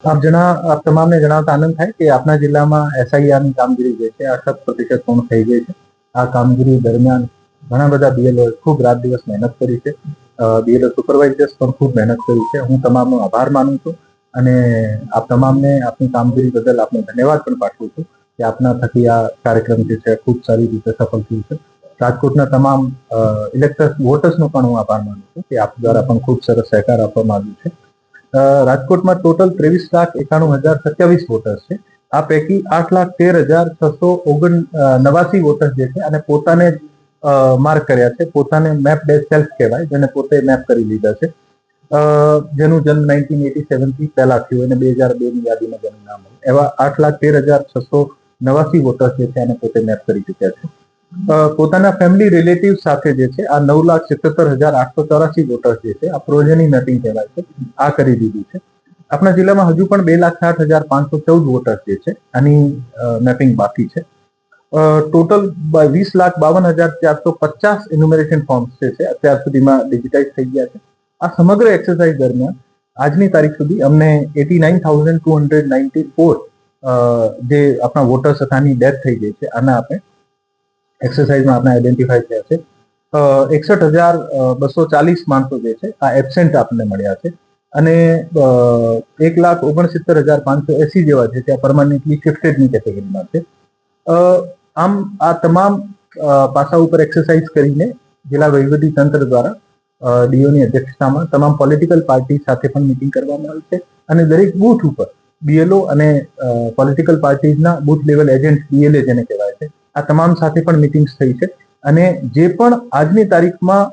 આપ તમામને જણાવતા આનંદ થાય કે આપના જિલ્લામાં એસઆઈઆરની કામગીરી જે છે આ 100% પૂર્ણ થઈ ગઈ છે. આ કામગીરી દરમિયાન ઘણા બધા બીએલઓએ ખૂબ રાત દિવસ મહેનત કરી છે. બીએલઓ સુપરવાઇઝર્સ પણ ખૂબ મહેનત કરી છે. હું તમામનો આભાર માનું છું અને આપ તમામને આપની કામગીરી બદલ આપને ધન્યવાદ પણ પાઠવું છું કે આપના થકી આ કાર્યક્રમ જે છે ખૂબ સારી રીતે સફળ થયું છે. રાજકોટના તમામ ઇલેક્ટર્સ વોટર્સનો પણ હું આભાર માનું છું કે આપ દ્વારા પણ ખૂબ સરસ સહકાર આપવામાં આવ્યો છે. રાજકોટમાં ટોટલ 23,91,027 વોટર્સ છે. આ પૈકી 8,13,689 વોટર્સ જે છે અને પોતાને માર્ક કર્યા છે, પોતાને મેપ ડે સેલ્ફ કહેવાય, જેને પોતે મેપ કરી લીધા છે, જેનું જન્મ 1987 થી પહેલા થયું અને 2002 ની યાદીમાં જેનું નામ હોય એવા 8,13,689 વોટર્સ જે છે એને પોતે મેપ કરી ચુક્યા છે. પોતાના ફેમિલી રિલેટિવ સાથે જે છે આ 9,77,884 વોટર્સ જે છે આ પ્રોજેની મેપિંગ કહેવાય છે, આ કરી દીધું છે. આપણા જિલ્લામાં હજુ પણ 2,60,514 વોટર્સ જે છે આની મેપિંગ બાકી છે. ટોટલ 20,52,450 ઇન્યુમરેશન ફોર્મ્સ જે છે અત્યાર સુધીમાં ડિજિટાઇઝ થઈ ગયા છે. આ સમગ્ર એક્સરસાઇઝ દરમિયાન આજની તારીખ સુધી અમને 89,294 જે આપણા વોટર્સ હતાની ડેથ થઈ ગઈ છે આના આપણે એક્સરસાઇઝમાં આપણે આઈડેન્ટિફાઈ થયા છે. 61,240 માણસો જે છે આ એબસેન્ટ આપણને મળ્યા છે અને 1,69,580 જેવા છે ત્યાં પરમાનન્ટલી શિફ્ટેડની કેટેગરીમાં છે. આમ આ તમામ પાસા ઉપર એક્સરસાઇઝ કરીને જિલ્લા વહીવટી તંત્ર દ્વારા ડીઓની અધ્યક્ષતામાં તમામ પોલિટિકલ પાર્ટી સાથે પણ મીટિંગ કરવામાં આવી છે અને દરેક બૂથ ઉપર બીએલઓ અને પોલિટિકલ પાર્ટીઝના બૂથ લેવલ એજન્ટ બીએલએ જેને કહેવાય છે આ તમામ સાથે પણ મીટિંગ્સ થઈ છે અને જે પણ આજની તારીખમાં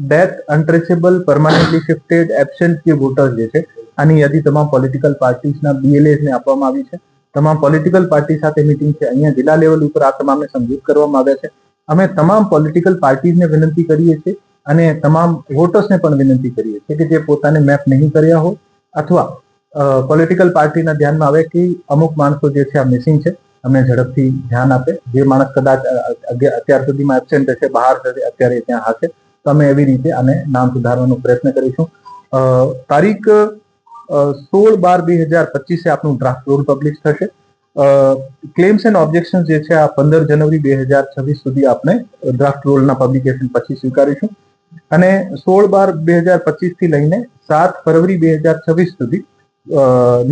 ડેથ, અનટ્રેસેબલ, પરમાનન્ટલી શિફ્ટેડ, એબસેન્ટ જે વોટર્સ જે છે આની યાદી તમામ પોલિટિકલ પાર્ટીઝના બીએલએને આપવામાં આવી છે. તમામ પોલિટિકલ પાર્ટી સાથે મીટિંગ છે. અહીંયા જિલ્લા લેવલ ઉપર આ તમામને સમજૂત કરવામાં આવ્યા છે. અમે તમામ પોલિટિકલ પાર્ટીઝને વિનંતી કરીએ છીએ અને તમામ વોટર્સને પણ વિનંતી કરીએ છીએ કે જે પોતાને મેપ નહીં કર્યા હોય અથવા પોલિટિકલ પાર્ટીના ધ્યાનમાં આવે કે અમુક માણસો જે છે આ મિસિંગ છે, અમે ઝડપથી ધ્યાન આપે. જે માણસ કદાચ અત્યાર સુધીમાં એબસેન્ટ હશે, બહાર હશે, અત્યારે ત્યાં હશે તો અમે એવી રીતે આને નામ સુધારવાનો પ્રયત્ન કરીશું. તારીખ 16/12/2025 આપનું ડ્રાફ્ટ રોલ પબ્લિશ થશે. ક્લેમ્સ એન્ડ ઓબ્જેક્શન જે છે આ 15 જનવરી 2026 સુધી આપણે ડ્રાફ્ટ રોલના પબ્લિકેશન પછી સ્વીકારીશું અને 16/12/2025 થી લઈને 7 ફરવરી 2026 સુધી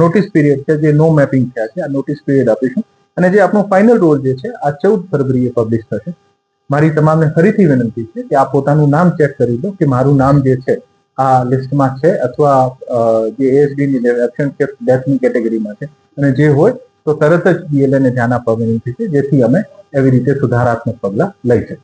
નોટિસ પીરિયડ છે, જે નો મેપિંગ થયા છે આ નોટિસ પીરિયડ આપીશું અને જે આપણો ફાઇનલ રોલ જે છે આ 14 ફરવરીએ પબ્લિશ થશે. મારી તમામને ફરીથી વિનંતી છે કે આપ પોતાનું નામ ચેક કરી લો કે મારું નામ જે છે આ લિસ્ટમાં છે અથવા જે એએસડીની ડેથની કેટેગરીમાં છે અને જે હોય તો તરત જ બીએલએને ધ્યાન આપવા વિનંતી છે જેથી અમે એવી રીતે સુધારાત્મક પગલાં લઈ શકીએ.